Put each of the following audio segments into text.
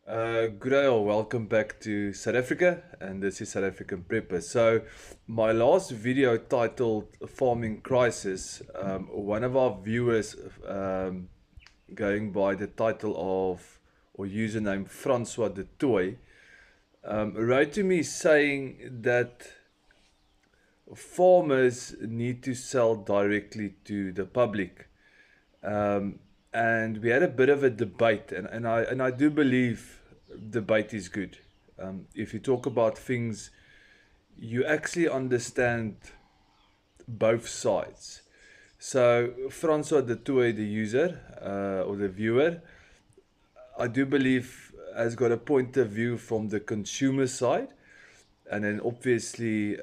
Good day or welcome back to South Africa, and this is South African Prepper. So, my last video titled Farming Crisis, one of our viewers, going by the title of or username Francois de Toy, wrote to me saying that farmers need to sell directly to the public. Um, and we had a bit of a debate, and I do believe debate is good. If you talk about things, you actually understand both sides. So Francois de Toy, the user or the viewer, I do believe has got a point of view from the consumer side, and then obviously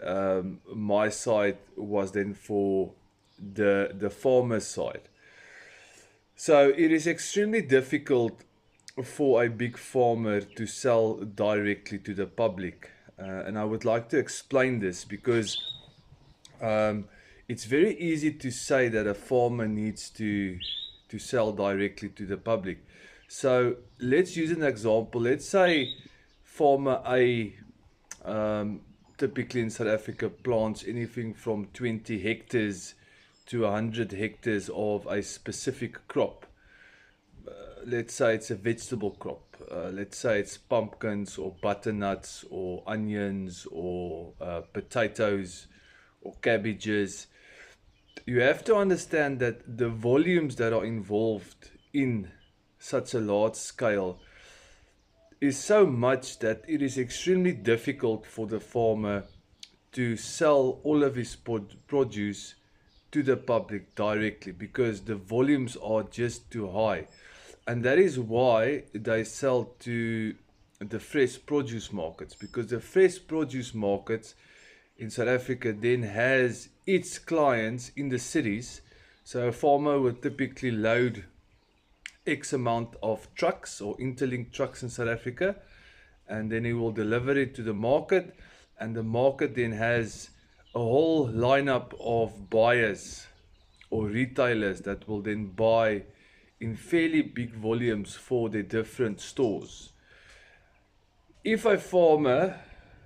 my side was then for the farmer side. So it is extremely difficult for a big farmer to sell directly to the public. And I would like to explain this because um, it's very easy to say that a farmer needs to sell directly to the public. So let's use an example. Let's say farmer A, um, typically in South Africa, plants anything from 20 hectares to 100 hectares of a specific crop. Let's say it's a vegetable crop. Let's say it's pumpkins or butternuts or onions or potatoes or cabbages. You have to understand that the volumes that are involved in such a large scale is so much that it is extremely difficult for the farmer to sell all of his produce to the public directly because the volumes are just too high. And that is why they sell to the fresh produce markets, because the fresh produce markets in South Africa then has its clients in the cities. So a farmer would typically load X amount of trucks or interlinked trucks in South Africa, and then he will deliver it to the market, and the market then has a whole lineup of buyers or retailers that will then buy in fairly big volumes for their different stores. If a farmer,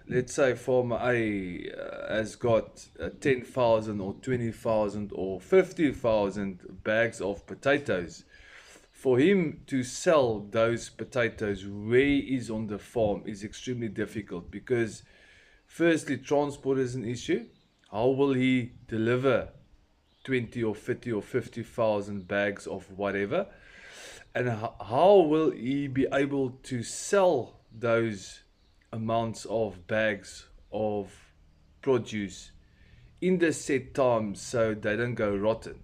let's say farmer A, has got 10,000 or 20,000 or 50,000 bags of potatoes, for him to sell those potatoes where he is on the farm is extremely difficult because, firstly, transport is an issue. How will he deliver 20 or 30 or 50,000 bags of whatever? And how will he be able to sell those amounts of bags of produce in the set times so they don't go rotten?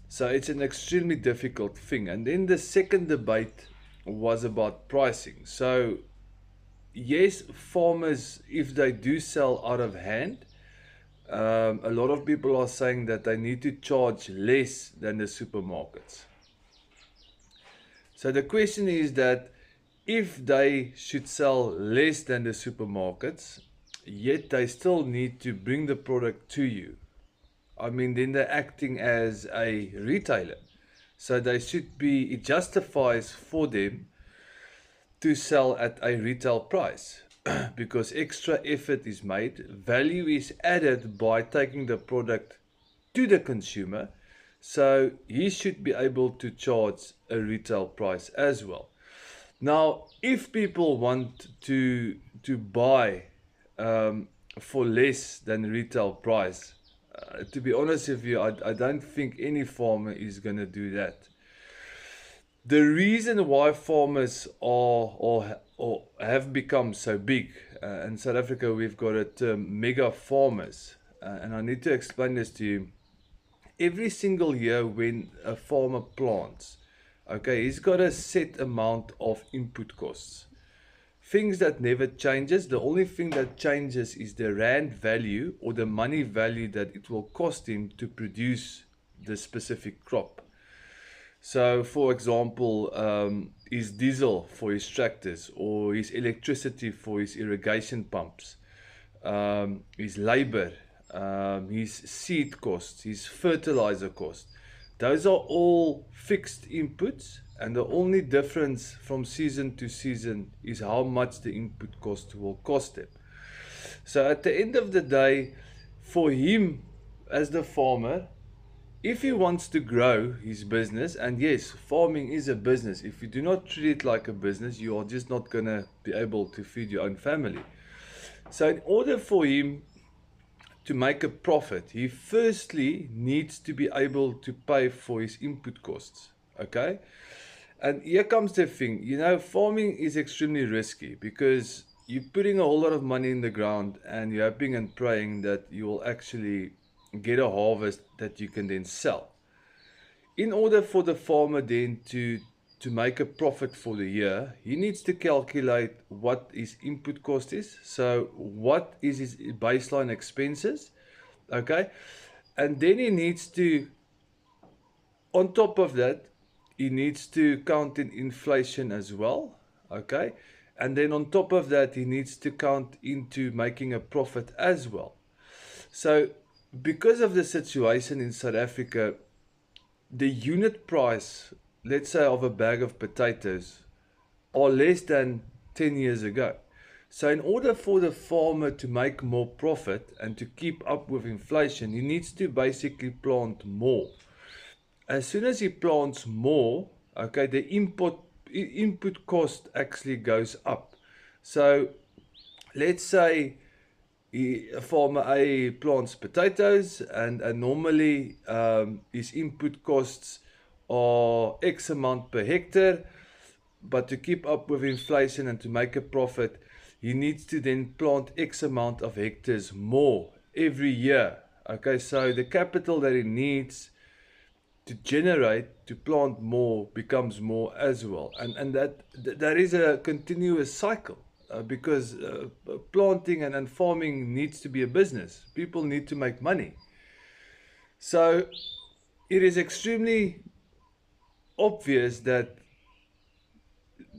So it's an extremely difficult thing. And then the second debate was about pricing. So yes, farmers, if they do sell out of hand, a lot of people are saying that they need to charge less than the supermarkets. So the question is that if they should sell less than the supermarkets, yet they still need to bring the product to you, I mean, then they're acting as a retailer. So they should be, it justifies for them to sell at a retail price because extra effort is made, value is added by taking the product to the consumer. So he should be able to charge a retail price as well. Now, if people want to buy for less than retail price, to be honest with you, I don't think any farmer is going to do that. The reason why farmers are or have become so big, in South Africa we've got a term mega farmers, and I need to explain this to you. Every single year when a farmer plants, okay, he's got a set amount of input costs. Things that never changes. The only thing that changes is the rand value or the money value that it will cost him to produce the specific crop. So, for example, his diesel for his tractors or his electricity for his irrigation pumps, his labor, his seed costs, his fertilizer cost. Those are all fixed inputs, and the only difference from season to season is how much the input cost will cost them. So at the end of the day, for him as the farmer, if he wants to grow his business, and yes, farming is a business. If you do not treat it like a business, you are just not going to be able to feed your own family. So in order for him to make a profit, he firstly needs to be able to pay for his input costs. Okay? And here comes the thing, farming is extremely risky because you're putting a whole lot of money in the ground and you're hoping and praying that you will actually get a harvest that you can then sell. In order for the farmer then to make a profit for the year, he needs to calculate what his input cost is. So what is his baseline expenses? Okay. And then he needs to, on top of that, he needs to count in inflation as well. Okay. And then on top of that, he needs to count into making a profit as well. So because of the situation in South Africa, the unit price, let's say, of a bag of potatoes are less than 10 years ago. So in order for the farmer to make more profit and to keep up with inflation, he needs to basically plant more. As soon as he plants more, okay, the input cost actually goes up. So let's say farmer A plants potatoes and normally his input costs are X amount per hectare, but to keep up with inflation and to make a profit, he needs to then plant X amount of hectares more every year. Okay, so the capital that he needs to generate to plant more becomes more as well, and that is a continuous cycle. Because planting and farming needs to be a business. People need to make money. So it is extremely obvious that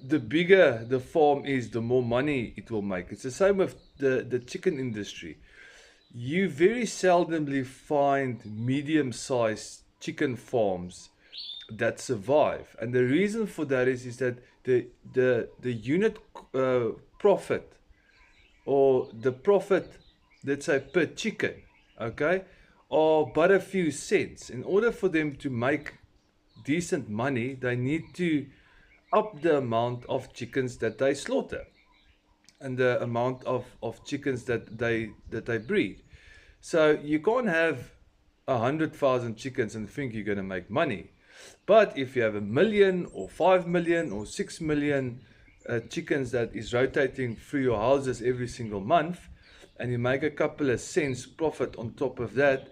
the bigger the farm is, the more money it will make. It's the same with the chicken industry. You very seldomly find medium-sized chicken farms that survive. And the reason for that is that the unit profit, or the profit, let's say, per chicken, okay, are but a few cents. In order for them to make decent money, they need to up the amount of chickens that they slaughter and the amount of chickens that they breed. So you can't have 100,000 chickens and think you're going to make money. But if you have 1 million or 5 million or 6 million chickens that is rotating through your houses every single month, and you make a couple of cents profit on top of that,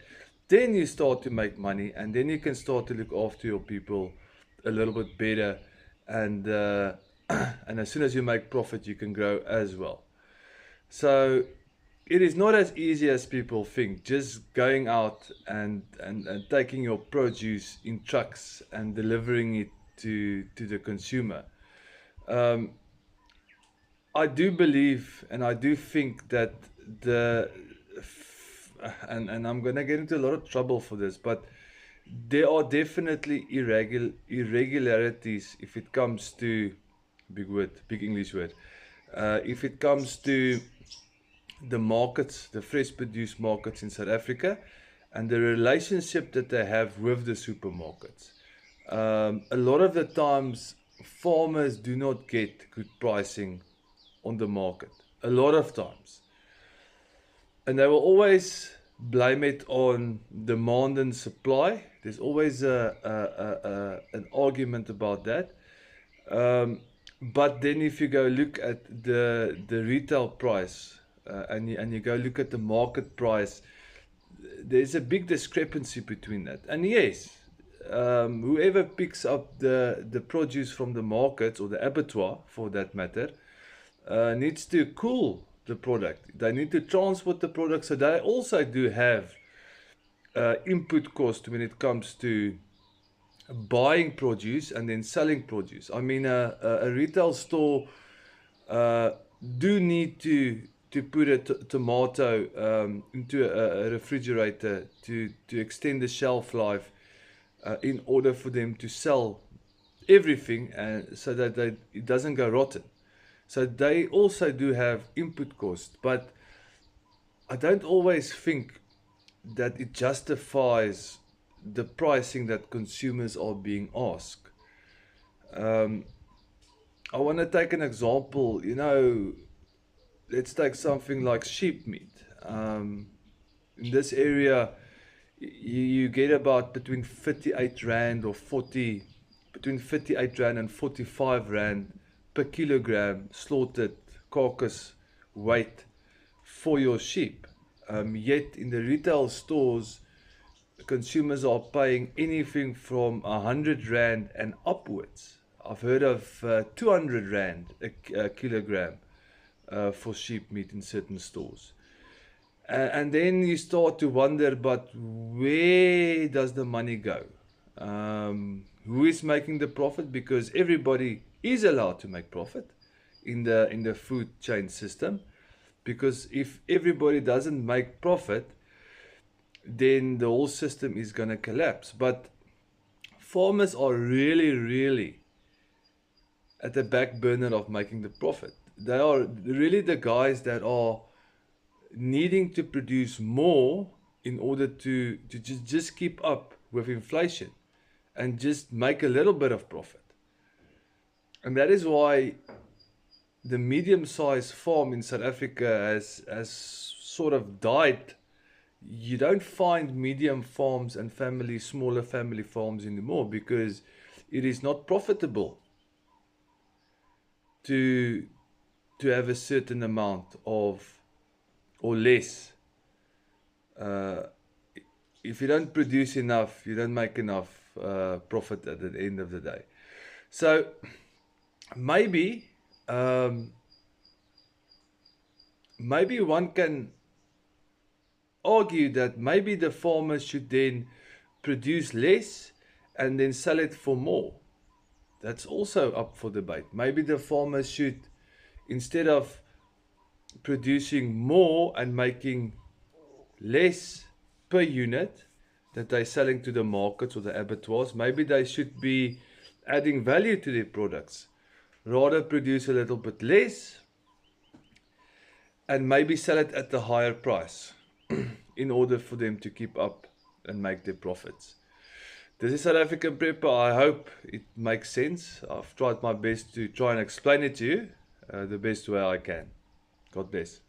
then you start to make money, and then you can start to look after your people a little bit better, and and as soon as you make profit, you can grow as well. So it is not as easy as people think, just going out and taking your produce in trucks and delivering it to the consumer. I do believe and I do think that and I'm going to get into a lot of trouble for this, but there are definitely irregularities if it comes to, big English word, if it comes to the markets, the fresh produce markets in South Africa, and the relationship that they have with the supermarkets. A lot of the times, farmers do not get good pricing on the market. A lot of times. And they will always blame it on demand and supply. There's always an argument about that. But then if you go look at the retail price, and you go look at the market price, there's a big discrepancy between that. And yes, whoever picks up the produce from the markets, or the abattoir for that matter, needs to cool the product. They need to transport the product, so they also do have input cost when it comes to buying produce and then selling produce. I mean, a retail store do need to put a tomato into a refrigerator to extend the shelf life in order for them to sell everything, and so that it doesn't go rotten. So they also do have input costs, but I don't always think that it justifies the pricing that consumers are being asked. Um, I want to take an example. Let's take something like sheep meat. In this area, you get about between 38 rand or 40, between 38 rand and 45 rand per kilogram slaughtered carcass weight for your sheep. Yet in the retail stores, consumers are paying anything from 100 rand and upwards. I've heard of 200 rand a kilogram for sheep meat in certain stores. And then you start to wonder, but where does the money go? Who is making the profit? Because everybody is allowed to make profit in the food chain system. Because if everybody doesn't make profit, then the whole system is going to collapse. But farmers are really, really at the back burner of making the profit. They are really the guys that are needing to produce more in order to just keep up with inflation and just make a little bit of profit. And that is why the medium-sized farm in South Africa has sort of died. You don't find medium farms and smaller family farms anymore, because it is not profitable to have a certain amount of, or less. If you don't produce enough, you don't make enough profit at the end of the day. So maybe one can argue that maybe the farmers should then produce less and then sell it for more. That's also up for debate. Maybe the farmers should, instead of producing more and making less per unit that they're selling to the markets or the abattoirs, maybe they should be adding value to their products. Rather produce a little bit less and maybe sell it at a higher price in order for them to keep up and make their profits. This is South African Prepper. I hope it makes sense. I've tried my best to try and explain it to you the best way I can. God bless.